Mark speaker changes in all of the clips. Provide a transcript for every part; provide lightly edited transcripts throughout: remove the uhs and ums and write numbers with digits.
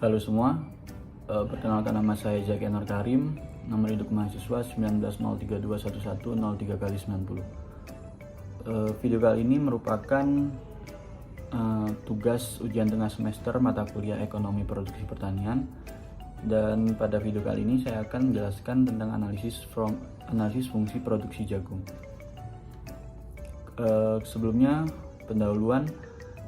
Speaker 1: Halo semua, perkenalkan nama saya Zaki Anar Karim, nomor induk mahasiswa 1903211003/90. Video kali ini merupakan tugas ujian tengah semester mata kuliah Ekonomi Produksi Pertanian, dan pada video kali ini saya akan menjelaskan tentang analisis fungsi produksi jagung. Sebelumnya, pendahuluan.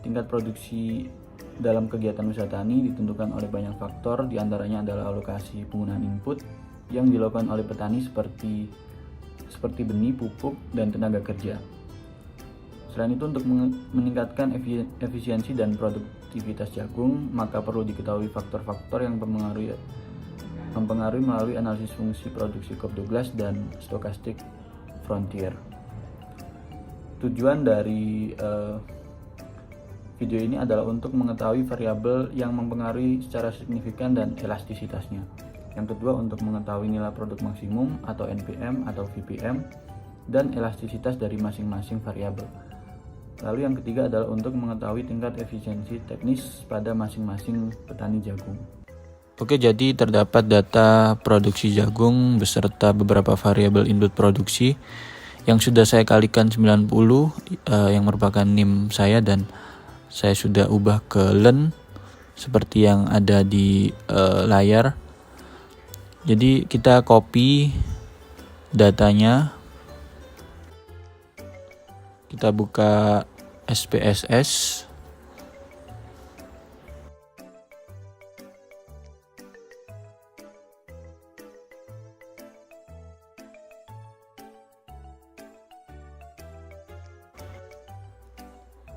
Speaker 1: Tingkat produksi dalam kegiatan usaha tani ditentukan oleh banyak faktor, diantaranya adalah alokasi penggunaan input yang dilakukan oleh petani seperti benih, pupuk, dan tenaga kerja. Selain itu, untuk meningkatkan efisiensi dan produktivitas jagung, maka perlu diketahui faktor-faktor yang mempengaruhi melalui analisis fungsi produksi Cobb-Douglas dan Stochastic Frontier. Tujuan dari video ini adalah untuk mengetahui variabel yang mempengaruhi secara signifikan dan elastisitasnya. Yang kedua, untuk mengetahui nilai produk maksimum atau NPM atau VPM dan elastisitas dari masing-masing variabel. Lalu yang ketiga adalah untuk mengetahui tingkat efisiensi teknis pada masing-masing petani jagung.
Speaker 2: Oke, jadi terdapat data produksi jagung beserta beberapa variabel input produksi yang sudah saya kalikan 90 yang merupakan NIM saya, dan saya sudah ubah ke len seperti yang ada di layar. Jadi kita copy datanya, kita buka SPSS,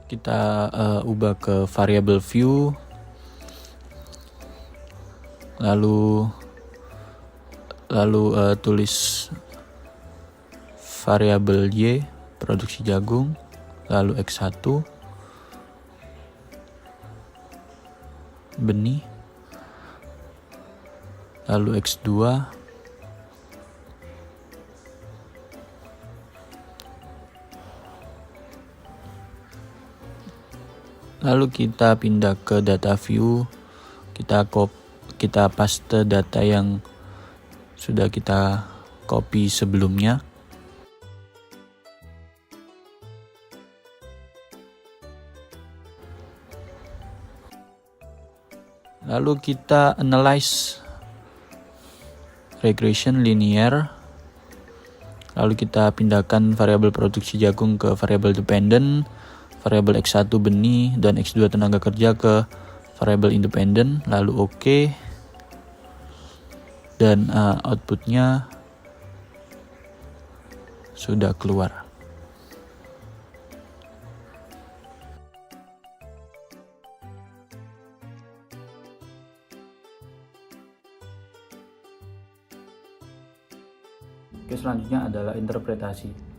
Speaker 2: kita ubah ke variable view, lalu tulis variabel Y produksi jagung, lalu X1 benih, lalu X2 lalu kita pindah ke data view, kita paste data yang sudah kita copy sebelumnya. Lalu kita analyze regression linear. Lalu kita pindahkan variabel produksi jagung ke variabel dependent, variabel X1 benih dan X2 tenaga kerja ke variabel independen, lalu oke. Dan outputnya sudah keluar.
Speaker 1: Oke, selanjutnya adalah interpretasi.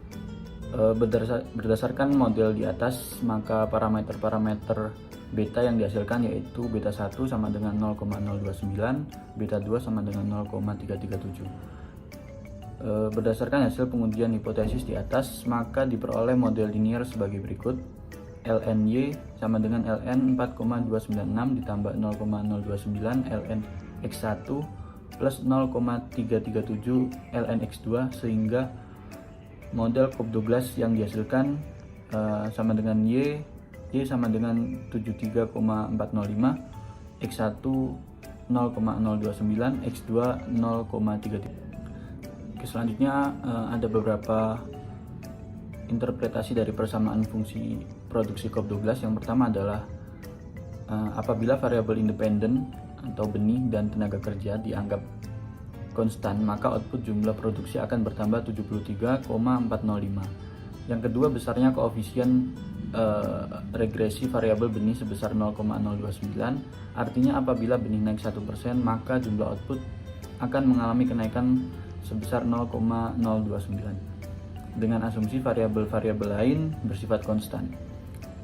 Speaker 1: Berdasarkan model di atas, maka parameter-parameter beta yang dihasilkan yaitu beta 1 sama dengan 0,029, beta 2 sama dengan 0,337. Berdasarkan hasil pengujian hipotesis di atas, maka diperoleh model linear sebagai berikut. lny sama dengan ln 4,296 ditambah 0,029 ln x1 plus 0,337 ln x2, sehingga model Cobb-Douglas yang dihasilkan sama dengan Y sama dengan 73,405, X1 0,029, X2 0,33. Oke, selanjutnya ada beberapa interpretasi dari persamaan fungsi produksi Cobb-Douglas. Yang pertama adalah apabila variabel independen atau benih dan tenaga kerja dianggap konstan, maka output jumlah produksi akan bertambah 73,405. Yang kedua, besarnya koefisien regresi variabel benih sebesar 0,029. Artinya apabila benih naik 1%, maka jumlah output akan mengalami kenaikan sebesar 0,029 dengan asumsi variabel-variabel lain bersifat konstan.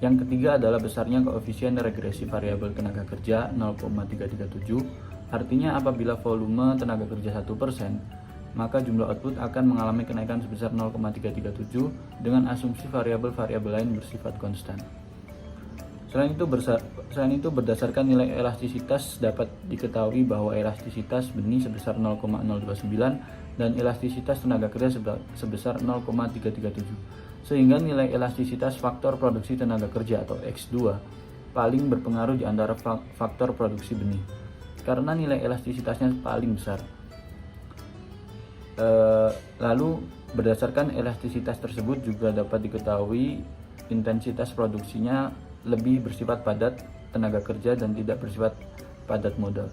Speaker 1: Yang ketiga adalah besarnya koefisien regresi variabel tenaga kerja 0,337. Artinya apabila volume tenaga kerja 1%, maka jumlah output akan mengalami kenaikan sebesar 0,337 dengan asumsi variabel-variabel lain bersifat konstan. Selain itu berdasarkan nilai elastisitas dapat diketahui bahwa elastisitas benih sebesar 0,029 dan elastisitas tenaga kerja sebesar 0,337. Sehingga nilai elastisitas faktor produksi tenaga kerja atau X2 paling berpengaruh di antara faktor produksi benih karena nilai elastisitasnya paling besar. Lalu berdasarkan elastisitas tersebut juga dapat diketahui intensitas produksinya lebih bersifat padat tenaga kerja dan tidak bersifat padat modal.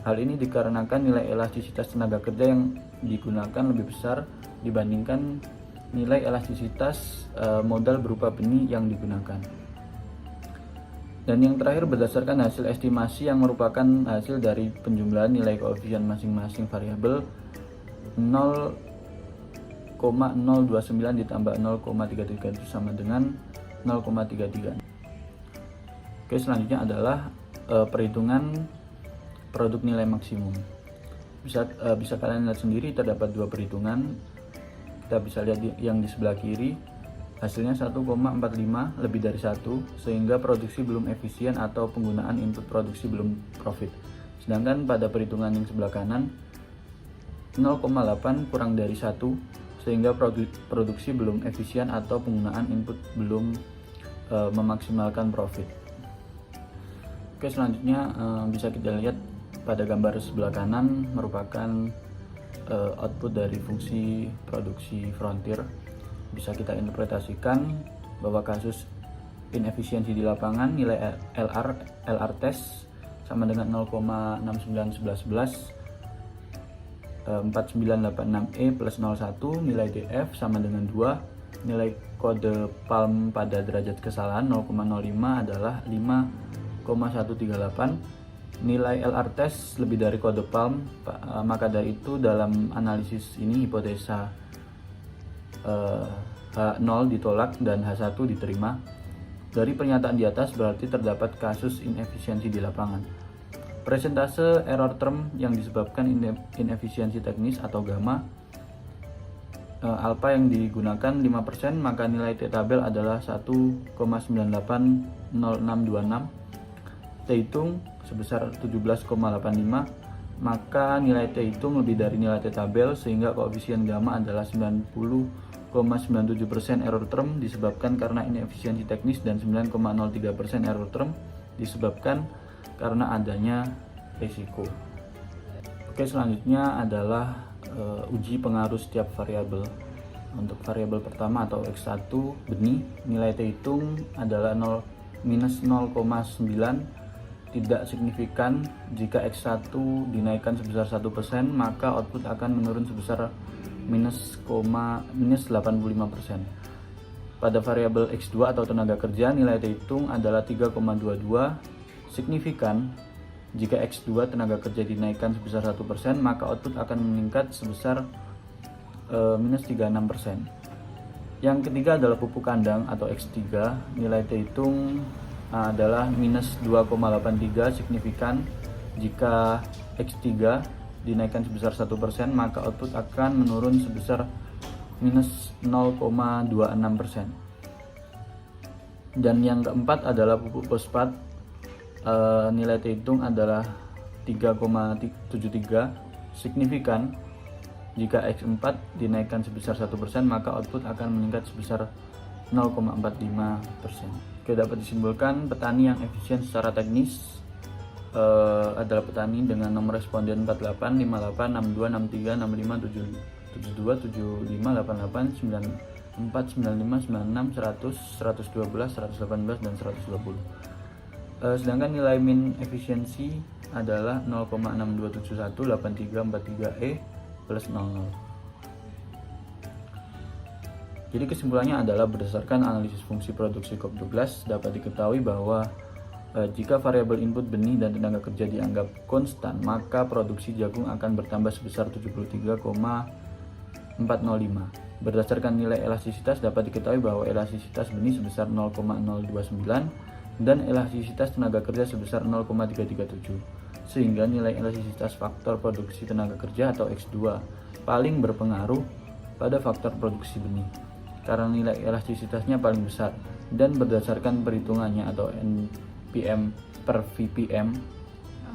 Speaker 1: Hal ini dikarenakan nilai elastisitas tenaga kerja yang digunakan lebih besar dibandingkan nilai elastisitas modal berupa benih yang digunakan. Dan yang terakhir berdasarkan hasil estimasi yang merupakan hasil dari penjumlahan nilai koefisien masing-masing variabel 0,029 ditambah 0,33 itu sama dengan 0,33. Oke, selanjutnya adalah perhitungan produk nilai maksimum. Bisa kalian lihat sendiri, terdapat dua perhitungan. Kita bisa lihat yang di sebelah kiri, hasilnya 1,45 lebih dari 1, sehingga produksi belum efisien atau penggunaan input produksi belum profit. Sedangkan pada perhitungan yang sebelah kanan 0,8 kurang dari 1, sehingga produksi belum efisien atau penggunaan input belum memaksimalkan profit. Oke, selanjutnya bisa kita lihat pada gambar sebelah kanan merupakan output dari fungsi produksi frontier. Bisa kita interpretasikan bahwa kasus inefisiensi di lapangan nilai LR test sama dengan 0,6911 4986E plus 01, nilai DF sama dengan 2, nilai kode PALM pada derajat kesalahan 0,05 adalah 5,138, nilai LR test lebih dari kode PALM, maka dari itu dalam analisis ini hipotesa H0 ditolak dan H1 diterima. Dari pernyataan di atas berarti terdapat kasus inefisiensi di lapangan. Persentase error term yang disebabkan inefisiensi teknis atau gamma alpha yang digunakan 5%, maka nilai T tabel adalah 1,980626. T hitung sebesar 17,85, maka nilai T hitung lebih dari nilai T tabel, sehingga koefisien gamma adalah 90,97% error term disebabkan karena inefisiensi teknis dan 9,03% error term disebabkan karena adanya risiko. Oke, selanjutnya adalah uji pengaruh setiap variabel. Untuk variabel pertama atau X1 benih, nilai T hitung adalah minus 0,9, tidak signifikan. Jika X1 dinaikkan sebesar 1%, maka output akan menurun sebesar minus 85%. Pada variabel X2 atau tenaga kerja, nilai T hitung adalah 3,22, signifikan. Jika X2 tenaga kerja dinaikkan sebesar 1%, maka output akan meningkat sebesar minus 36%. Yang ketiga adalah pupuk kandang atau X3, nilai T hitung adalah minus 2,83, signifikan. Jika X3 dinaikkan sebesar 1%, maka output akan menurun sebesar minus 0,26%. Dan yang keempat adalah pupuk fosfat, nilai T hitung adalah 3,73, signifikan. Jika X4 dinaikkan sebesar 1%, maka output akan meningkat sebesar 0,45%. Oke, dapat disimpulkan petani yang efisien secara teknis adalah petani dengan nomor responden 48, 58, 62, 63, 65, 72, 75, 88, 94, 95, 96, 100, 112, 118, dan 120. Sedangkan nilai min efisiensi adalah 0,62718343E plus 00. Jadi kesimpulannya adalah berdasarkan analisis fungsi produksi COP12 dapat diketahui bahwa jika variabel input benih dan tenaga kerja dianggap konstan, maka produksi jagung akan bertambah sebesar 73,405. Berdasarkan nilai elastisitas dapat diketahui bahwa elastisitas benih sebesar 0,029 dan elastisitas tenaga kerja sebesar 0,337, sehingga nilai elastisitas faktor produksi tenaga kerja atau X2 paling berpengaruh pada faktor produksi benih karena nilai elastisitasnya paling besar Dan berdasarkan perhitungannya atau NPM per VPM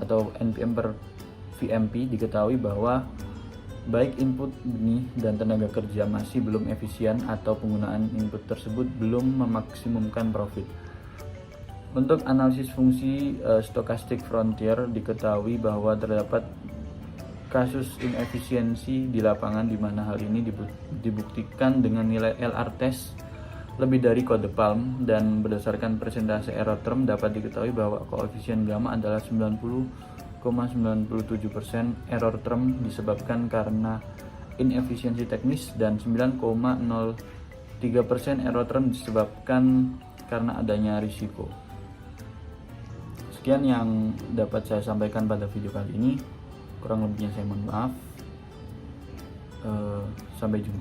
Speaker 1: atau NPM per VMP, diketahui bahwa baik input benih dan tenaga kerja masih belum efisien atau penggunaan input tersebut belum memaksimumkan profit. Untuk analisis fungsi stochastic frontier, diketahui bahwa terdapat kasus inefisiensi di lapangan di mana hal ini dibuktikan dengan nilai LR test lebih dari kode Palm, dan berdasarkan persentase error term dapat diketahui bahwa koefisien gamma adalah 90,97% error term disebabkan karena inefisiensi teknis dan 9,03% error term disebabkan karena adanya risiko. Sekian yang dapat saya sampaikan pada video kali ini. Kurang lebihnya saya mohon maaf. Sampai jumpa.